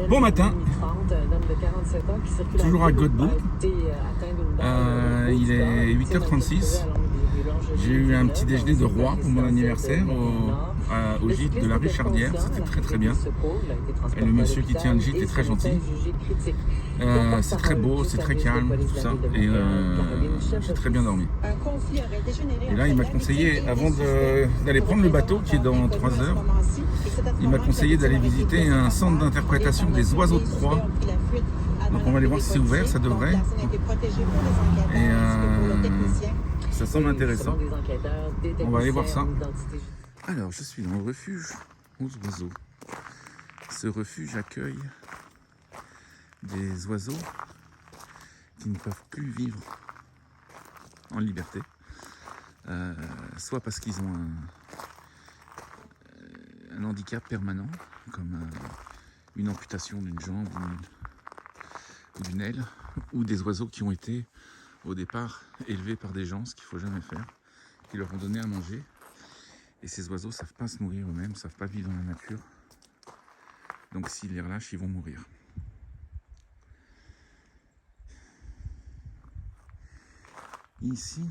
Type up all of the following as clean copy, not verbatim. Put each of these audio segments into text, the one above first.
Bon matin, toujours à Godbout. Il est 8h36. J'ai eu un petit déjeuner de roi pour mon anniversaire au gîte de la Richardière. C'était très très bien. Et le monsieur qui tient le gîte est très gentil. C'est très beau, c'est très calme, tout ça. Et j'ai très bien dormi. Et là, il m'a conseillé, avant d'aller prendre le bateau, qui est dans 3 heures, il m'a conseillé d'aller visiter un centre d'interprétation des oiseaux de proie. Donc on va aller voir si c'est ouvert, ça devrait. Et ça semble intéressant. On va aller voir ça. Alors, je suis dans le refuge aux oiseaux. Ce refuge accueille des oiseaux qui ne peuvent plus vivre en liberté. Soit parce qu'ils ont un handicap permanent, comme une amputation d'une jambe ou d'une aile, ou des oiseaux qui ont été au départ élevés par des gens, ce qu'il ne faut jamais faire, qui leur ont donné à manger. Et ces oiseaux ne savent pas se nourrir eux-mêmes, ne savent pas vivre dans la nature. Donc s'ils les relâchent, ils vont mourir. Ici,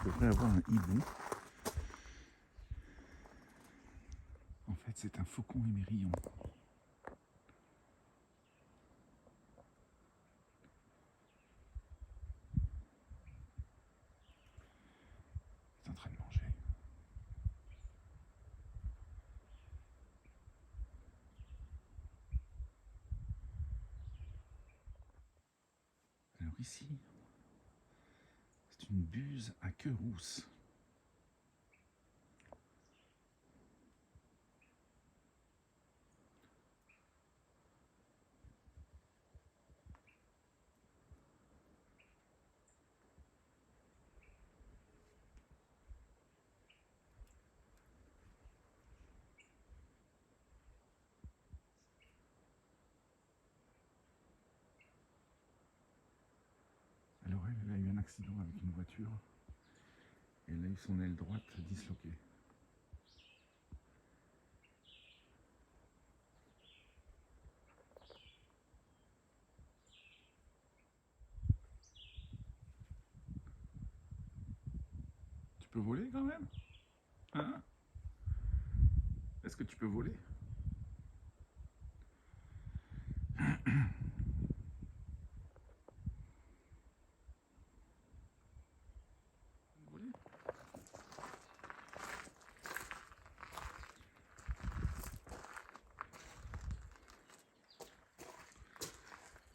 on devrait avoir un hibou. En fait, c'est un faucon émerillon. Il est en train de manger. Alors ici, c'est une buse à queue rousse. Alors elle a eu un accident avec une voiture. Et elle a eu son aile droite disloquée. Tu peux voler quand même? Hein? Est-ce que tu peux voler? Voler?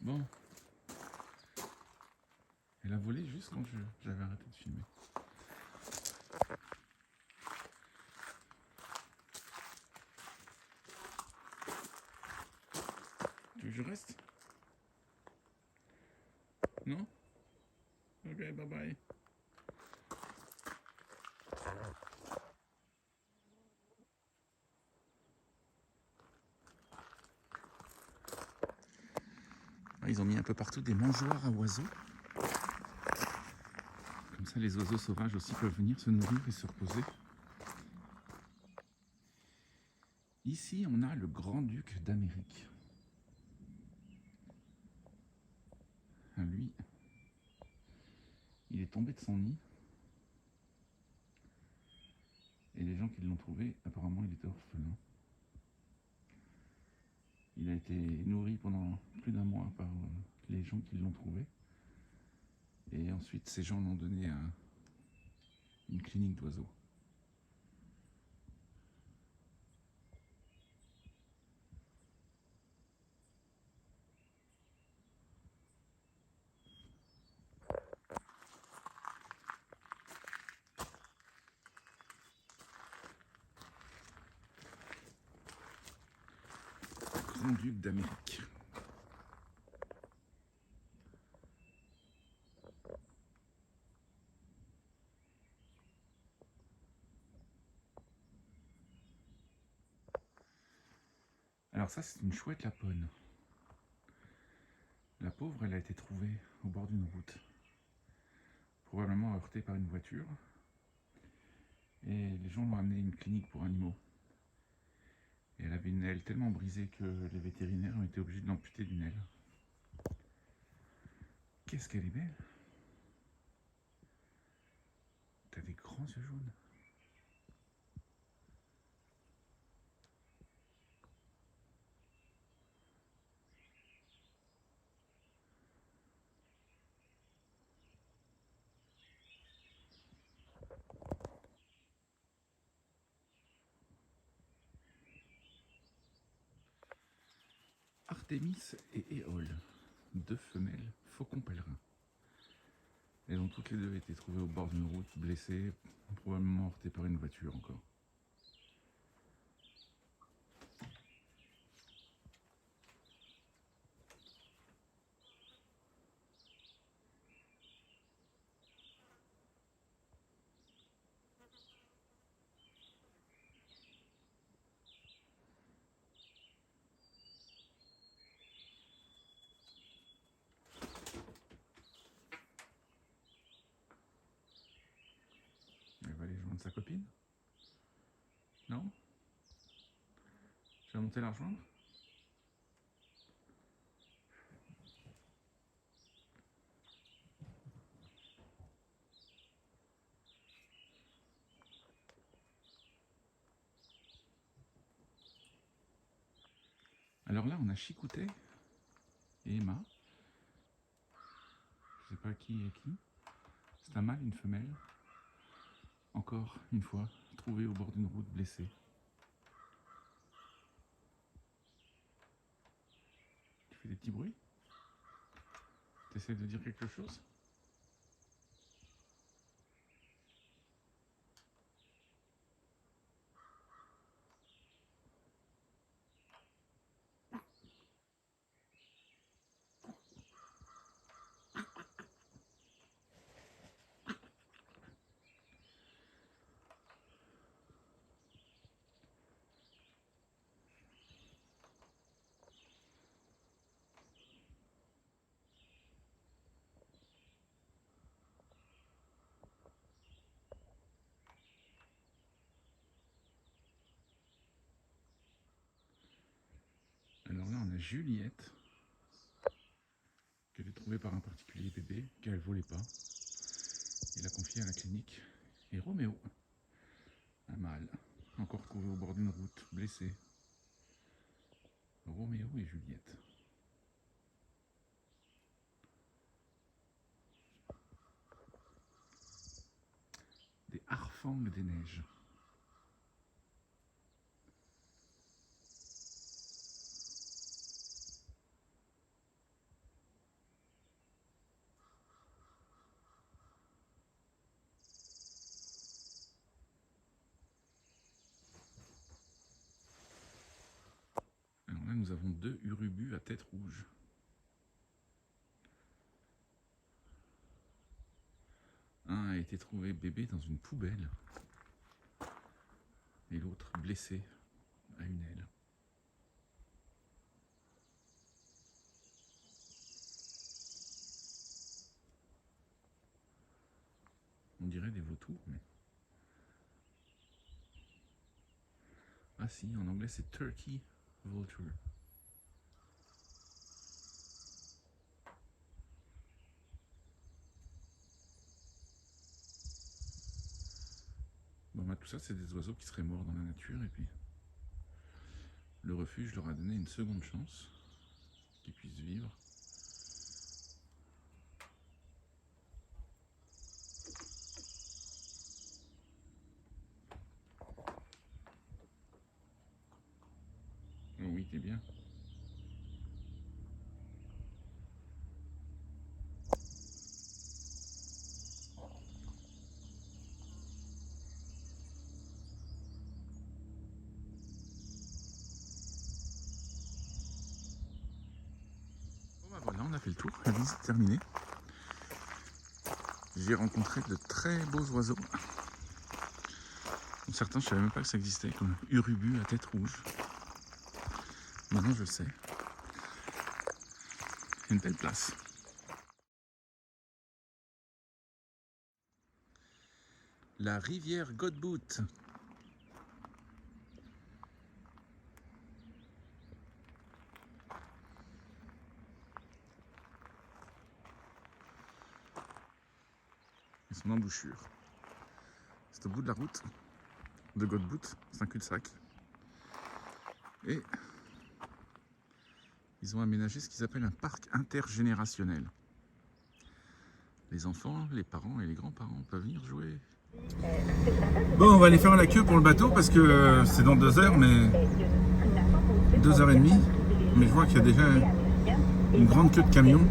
Bon. Elle a volé juste quand j'avais arrêté de filmer. Tu veux que je reste? Non? Ok, bye bye. Ils ont mis un peu partout des mangeoires à oiseaux. Comme ça, les oiseaux sauvages aussi peuvent venir se nourrir et se reposer. Ici, on a le grand-duc d'Amérique. Lui, il est tombé de son nid. Et les gens qui l'ont trouvé, apparemment, il était orphelin. Il a été nourri pendant plus d'1 mois par les gens qui l'ont trouvé. Et ensuite, ces gens l'ont donné à une clinique d'oiseaux. Grand-duc d'Amérique. Alors ça, c'est une chouette lapone. La pauvre, elle a été trouvée au bord d'une route, probablement heurtée par une voiture. Et les gens l'ont amenée à une clinique pour animaux. Et elle avait une aile tellement brisée que les vétérinaires ont été obligés de l'amputer d'une aile. Qu'est-ce qu'elle est belle! T'as des grands yeux jaunes. Artémis et Éole, deux femelles faucons pèlerins. Elles ont toutes les deux été trouvées au bord d'une route, blessées, probablement heurtées par une voiture encore. Elle va aller joindre sa copine? Non? Tu vas monter la rejoindre? Alors là, on a Chicoutet et Emma. Je sais pas qui est qui. C'est un mâle, une femelle. Encore une fois, trouvée au bord d'une route, blessée. Tu fais des petits bruits? Tu essaies de dire quelque chose? Alors là, on a Juliette, qu'elle est trouvée par un particulier bébé, qu'elle ne volait pas. Il l'a confiée à la clinique. Et Roméo, un mâle, encore trouvé au bord d'une route, blessé. Roméo et Juliette. Des harfangs des neiges. Alors là, nous avons deux urubus à tête rouge. Un a été trouvé bébé dans une poubelle et l'autre blessé à une aile. On dirait des vautours, mais... Ah si, en anglais c'est Turkey Vulture. Bon bah tout ça c'est des oiseaux qui seraient morts dans la nature et puis le refuge leur a donné une seconde chance, qu'ils puissent vivre. Oh oui, t'es bien. Bon bah voilà, on a fait le tour, la visite est terminée. J'ai rencontré de très beaux oiseaux. Certains, je savais même pas que ça existait, comme urubu à tête rouge. Maintenant, je le sais. Une belle place. La rivière Godbout. et son embouchure. C'est au bout de la route de Godbout, c'est un cul-de-sac. Et ils ont aménagé ce qu'ils appellent un parc intergénérationnel. Les enfants, les parents et les grands-parents peuvent venir jouer. Bon, on va aller faire la queue pour le bateau parce que c'est dans 2 heures, mais 2h30. Mais je vois qu'il y a déjà une grande queue de camions.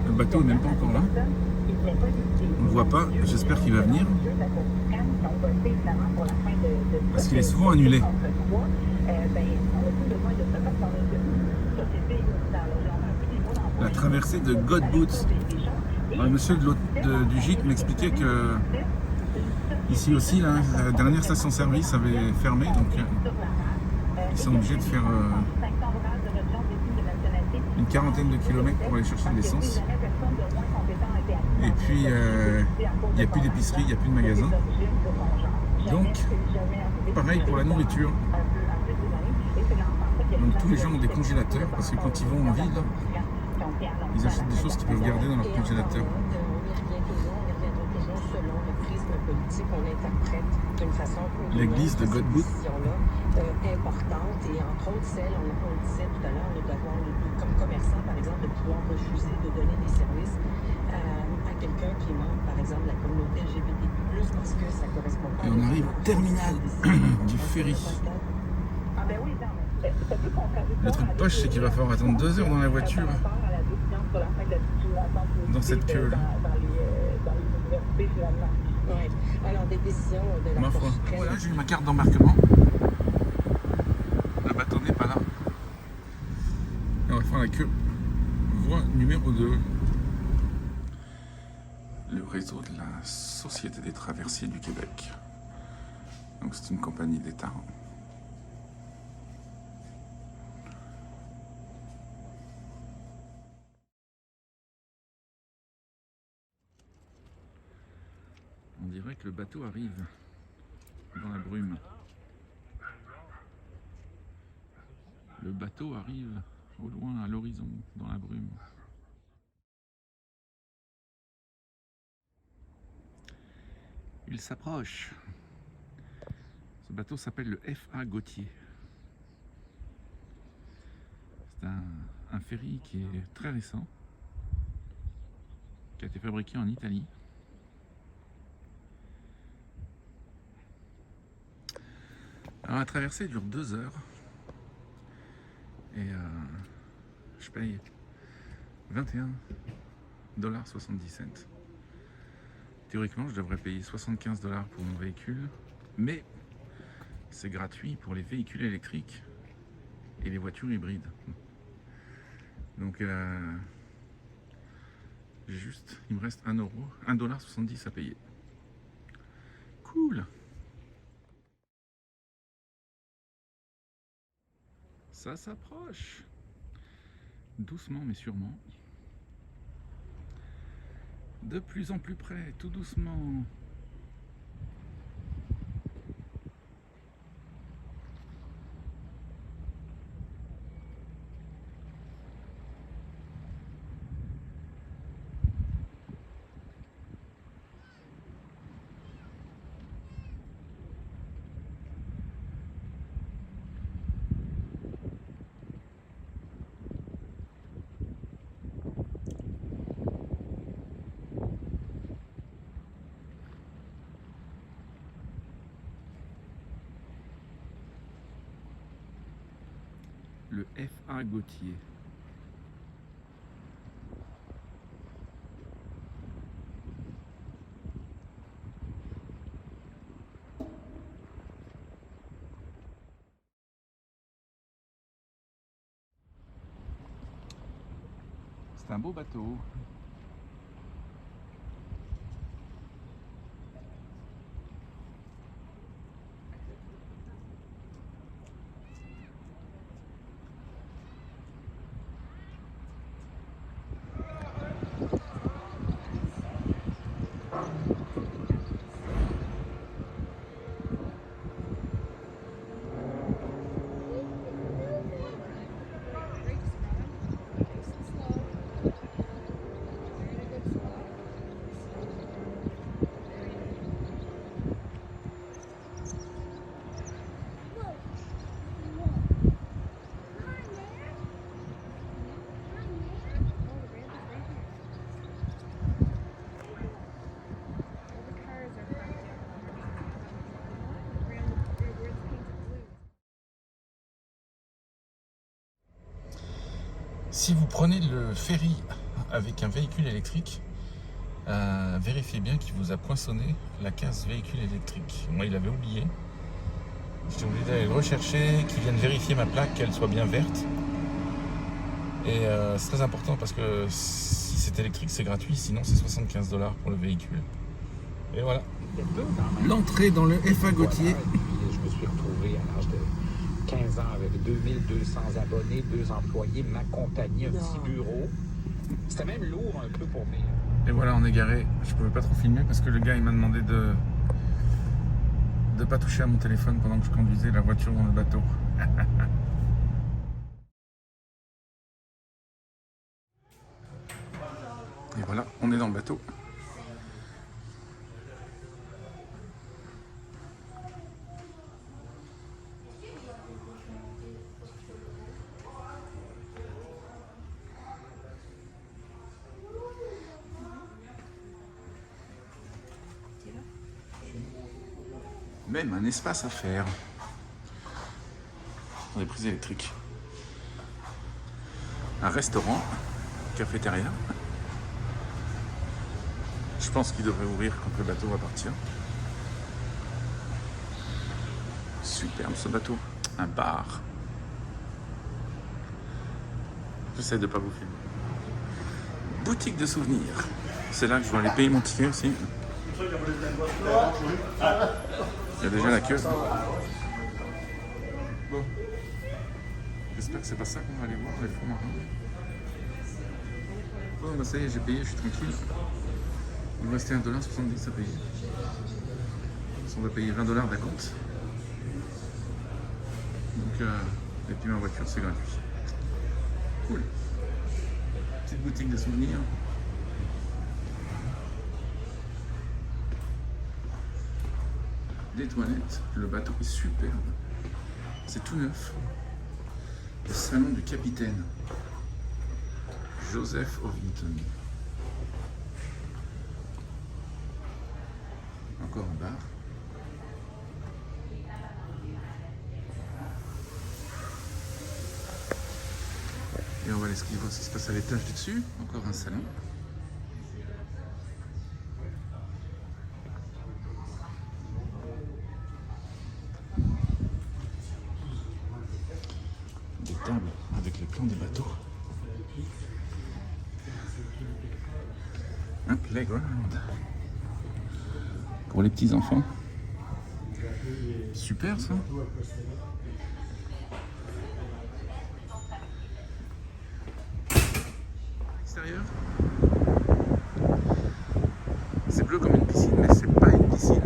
Le bateau n'est même pas encore là. On ne le voit pas, j'espère qu'il va venir. Parce qu'il est souvent annulé. La traversée de Godbout. Le monsieur du gîte m'expliquait que ici aussi, là, la dernière station-service avait fermé, donc ils sont obligés de faire une quarantaine de kilomètres pour aller chercher de l'essence. Et puis, il n'y a plus d'épicerie, il n'y a plus de magasin. Donc, pareil pour la nourriture. Donc tous les gens ont des congélateurs parce que quand ils vont en ville, ils achètent des choses qu'ils peuvent garder dans leur congélateur. L'église de Godbout. Importante et entre autres celle, on disait tout à l'heure, comme commerçant par exemple, de pouvoir refuser de donner des services à quelqu'un qui est membre par exemple de la communauté LGBTQ+, parce que ça correspond pas. Et on arrive au terminal du ferry. Le truc poche, c'est qu'il va falloir attendre 2 heures dans la voiture, dans cette queue là. Alors des décisions de la Ma foi. Voilà, j'ai eu ma carte d'embarquement. Le bateau n'est pas là. Et on va faire la queue. Voie numéro 2. Le réseau de la Société des traversiers du Québec. Donc c'est une compagnie d'État. On dirait que le bateau arrive dans la brume. Le bateau arrive au loin, à l'horizon, dans la brume. Il s'approche. Ce bateau s'appelle le F.A. Gauthier. C'est un ferry qui est très récent, qui a été fabriqué en Italie. Alors la traversée dure 2 heures et je paye 21,70 $. Théoriquement, je devrais payer 75 $ pour mon véhicule, mais c'est gratuit pour les véhicules électriques et les voitures hybrides. Donc il me reste 1,70 € à payer. Cool. Ça s'approche. Doucement mais sûrement. De plus en plus près, tout doucement. Le F.A. Gauthier. C'est un beau bateau. Si vous prenez le ferry avec un véhicule électrique, vérifiez bien qu'il vous a poinçonné la case véhicule électrique. Moi, il avait oublié. J'étais obligé d'aller le rechercher, qu'il vienne vérifier ma plaque, qu'elle soit bien verte. Et c'est très important parce que si c'est électrique, c'est gratuit. Sinon, c'est 75 $ pour le véhicule. Et voilà. L'entrée dans le FA Gauthier. Je me suis retrouvé à l'âge de 15 ans avec 2200 abonnés, 2 employés, ma compagnie, un petit bureau. C'était même lourd un peu pour moi. Et voilà, on est garé. Je pouvais pas trop filmer parce que le gars il m'a demandé de pas toucher à mon téléphone pendant que je conduisais la voiture dans le bateau. Et voilà, on est dans le bateau. Même un espace à faire. Dans des prises électriques. Un restaurant, cafétéria. Je pense qu'il devrait ouvrir quand le bateau va partir. Superbe ce bateau. Un bar. J'essaie de ne pas vous filmer. Boutique de souvenirs. C'est là que je vais aller payer mon ticket aussi. Il y a déjà la queue. Bon. J'espère que c'est pas ça qu'on va aller voir, les fonds marins. Bon, bah ça y est, j'ai payé, je suis tranquille. Il me restait 1,70 $ à payer. On va payer 20 $ d'acompte. Donc, et puis ma voiture, c'est gratuit. Cool. Petite boutique de souvenirs. Des toilettes, le bateau est superbe, c'est tout neuf. Le salon du capitaine Joseph Ovington. Encore un bar. Et on va aller voir ce qui se passe à l'étage du dessus. Encore un salon. Avec les plans des bateaux. Un playground pour les petits enfants. Super ça. Extérieur. C'est bleu comme une piscine, mais c'est pas une piscine.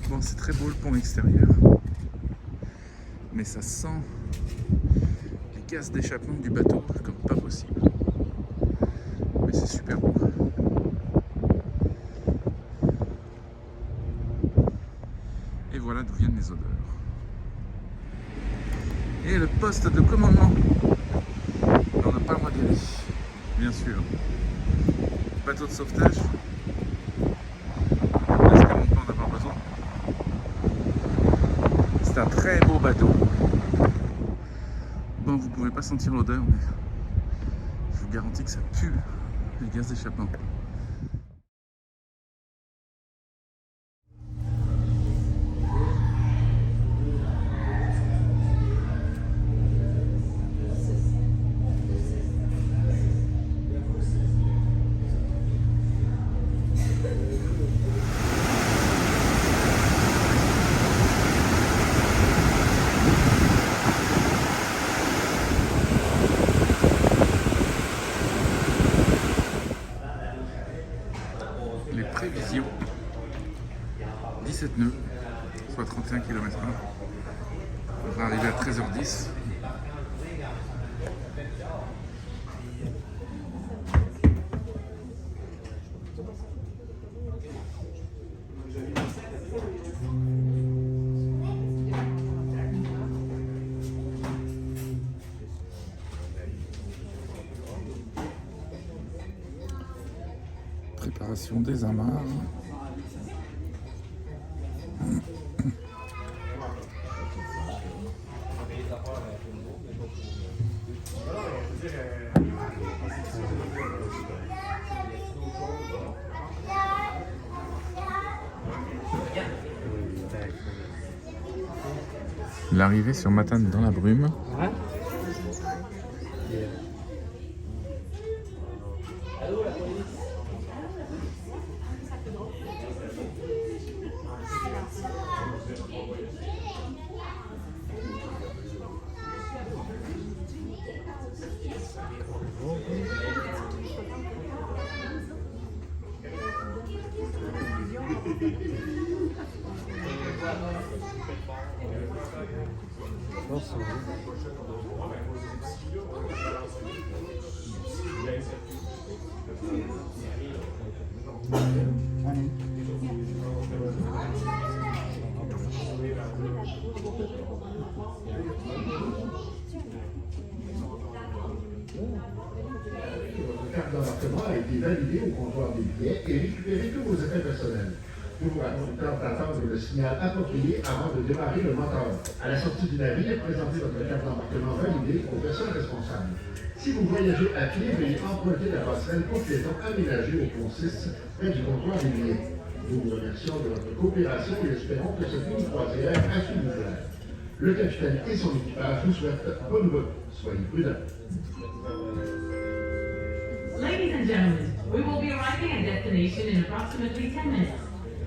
Bon, c'est très beau le pont extérieur, mais ça sent les gaz d'échappement du bateau comme pas possible. Mais c'est super beau. Et voilà d'où viennent les odeurs. Et le poste de commandement. On n'a pas le droit d'y aller, bien sûr. Bateau de sauvetage. C'est un très beau bateau. Bon, vous pouvez pas sentir l'odeur, mais je vous garantis que ça pue les gaz d'échappement. Les prévisions 17 nœuds, soit 31 km/h. On va arriver à 13h10. Préparation des amarres. L'arrivée sur Matane dans la brume. Carte d'embarquement a été validée au comptoir des billets et récupérez tous vos effets personnels. Nous vous racontons d'attendre le signal approprié avant de démarrer le moteur. À la sortie du navire, présentez votre carte d'embarquement validée aux personnes responsables. Si vous voyagez à pied, veuillez emprunter la passerelle pour piétons aménagée au pont 6 près du comptoir des billets. Nous vous remercions de votre coopération et espérons que cette ligne croisière a su vous plaire. Le capitaine et son équipage vous souhaitent bonne route. Soyez prudents. Ladies and gentlemen, we will be arriving at destination in approximately 10 minutes.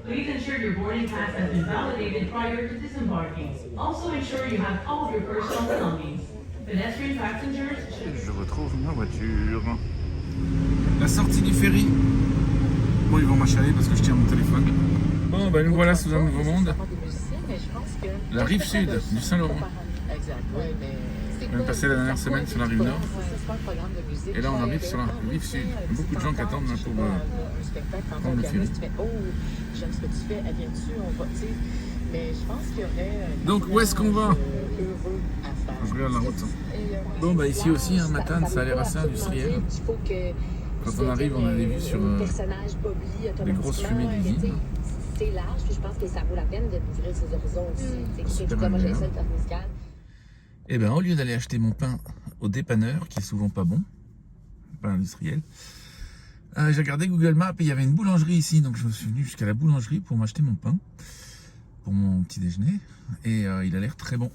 Please ensure your boarding pass has been validated prior to disembarking. Also ensure you have all of your personal belongings. Pedestrian passengers should... Je retrouve ma voiture. La sortie du ferry. Bon, ils vont m'achaler parce que je tiens mon téléphone. Bon, ben nous voilà sous un nouveau monde. La rive sud du Saint-Laurent. On est passé la dernière semaine sur la rive nord. Et là, on arrive sur la rive sud. Il y a beaucoup de gens qui attendent là, pour prendre le ferry. Donc, où est-ce qu'on va? Je regarde la route. Bon, bah ici aussi, hein, Matane, ça a l'air assez industriel. Quand on arrive, on a des vues sur des grosses fumées d'usine. C'est large, puis je pense que ça vaut la peine d'ouvrir ses horizons aussi. Super Moi, j'ai agréable. ça, le terme musical. Et bien, au lieu d'aller acheter mon pain au dépanneur, qui est souvent pas bon, pain industriel, j'ai regardé Google Maps et il y avait une boulangerie ici. Donc je me suis venu jusqu'à la boulangerie pour m'acheter mon pain, pour mon petit déjeuner. Et il a l'air très bon.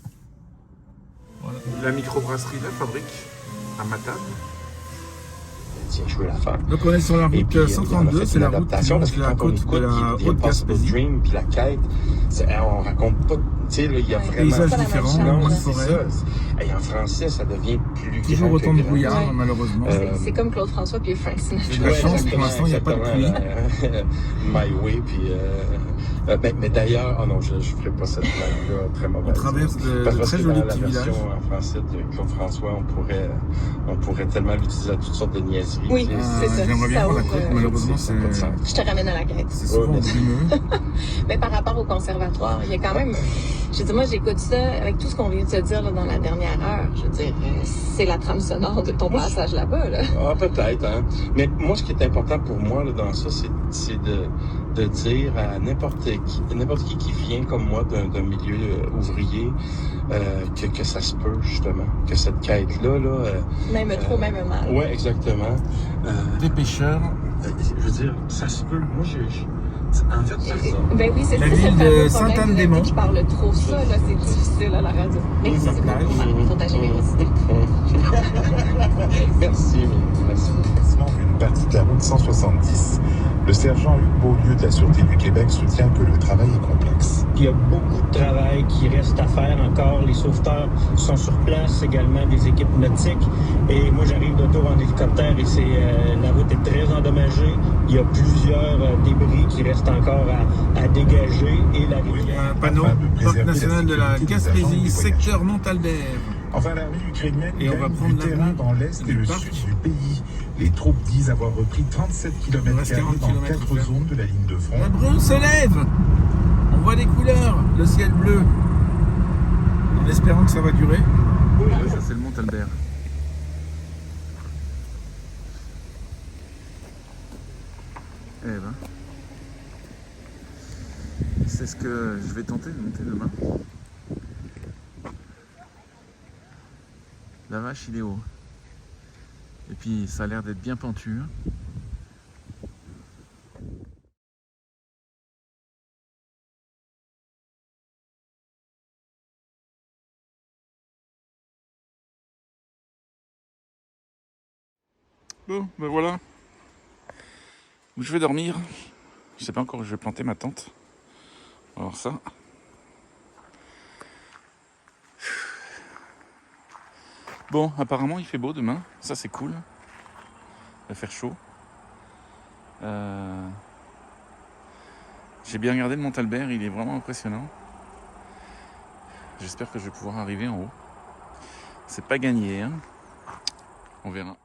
Voilà. La microbrasserie La Fabrique, à Matane. Tiens, je veux la faire. Donc on est sur la Et route puis, 132, c'est la route qui parce longe que la quand on côte de écoute, la il y a Impossible Haute-Gaspésie. Dream, puis la quête, on raconte pas, tu sais, là, il y a vraiment... Paysages différents, Non, moins de c'est forêt. ça. Et en français, ça devient plus Toujours grand autant que de grand. brouillard, Ouais. malheureusement. C'est comme Claude François puis Frank Sinatra. J'ai de la chance, pour l'instant, il n'y a pas de pluie. My Way, puis... mais d'ailleurs, oh non, je ne ferai pas cette blague-là, très mauvaise. On traverse de Parce très que jolis dans la petits version villages. en français de Claude François, on pourrait tellement l'utiliser à toutes sortes de niaiseries. Oui, tu sais. c'est ça. J'aimerais bien Ça voir la ouvre, côte, malheureusement, ça n'a pas de sens. Je te ramène à la quête. c'est souvent Ouais, brumeux. Mais par rapport au conservatoire, il y a quand même... Je veux dire, moi, j'écoute ça avec tout ce qu'on vient de se dire là, dans la dernière heure. Je veux dire, c'est la trame sonore de ton passage là-bas, là. Ah, peut-être, hein. Mais moi, ce qui est important pour moi là, dans ça, c'est de dire à n'importe qui vient comme moi d'un milieu ouvrier que ça se peut, justement. Que cette quête-là, Même trop, même mal. ouais, exactement. Des pêcheurs. Je veux dire, ça se peut. Moi, en fait, c'est ça. Ben oui, c'est La ça. ville c'est le de fameux problème Sainte-Anne-des-Monts. Je parle trop ça, là, c'est difficile à la radio. Mais Oui, c'est la pas plage. pour ta générosité. Merci, merci. Sinon, on fait une partie de la route 170 Le sergent Hugues Beaulieu de la Sûreté du Québec soutient que le travail est complexe. Il y a beaucoup de travail qui reste à faire encore. Les sauveteurs sont sur place, également des équipes nautiques. Et moi, j'arrive de tour en hélicoptère et la route est très endommagée. Il y a plusieurs débris qui restent encore à dégager. Et la rivière... Un panneau, Parc national de la Gaspésie, secteur Montalbert. Enfin, l'armée ukrainienne Et on va prendre du terrain dans l'est et le sud du pays. Les troupes disent avoir repris 37 km² dans 4 zones de la ligne de front. La brume se lève. On voit des couleurs, le ciel bleu. En espérant que ça va durer. Ça c'est le Montalbert. Eh ben, c'est ce que je vais tenter de monter demain. La vache il est haut. Et puis ça a l'air d'être bien pentu. Bon, ben voilà. Où je vais dormir. Je sais pas encore où je vais planter ma tente. Alors ça. Bon, apparemment il fait beau demain. Ça c'est cool. Il va faire chaud. J'ai bien regardé le Montalbert, il est vraiment impressionnant. J'espère que je vais pouvoir arriver en haut. C'est pas gagné, hein. On verra.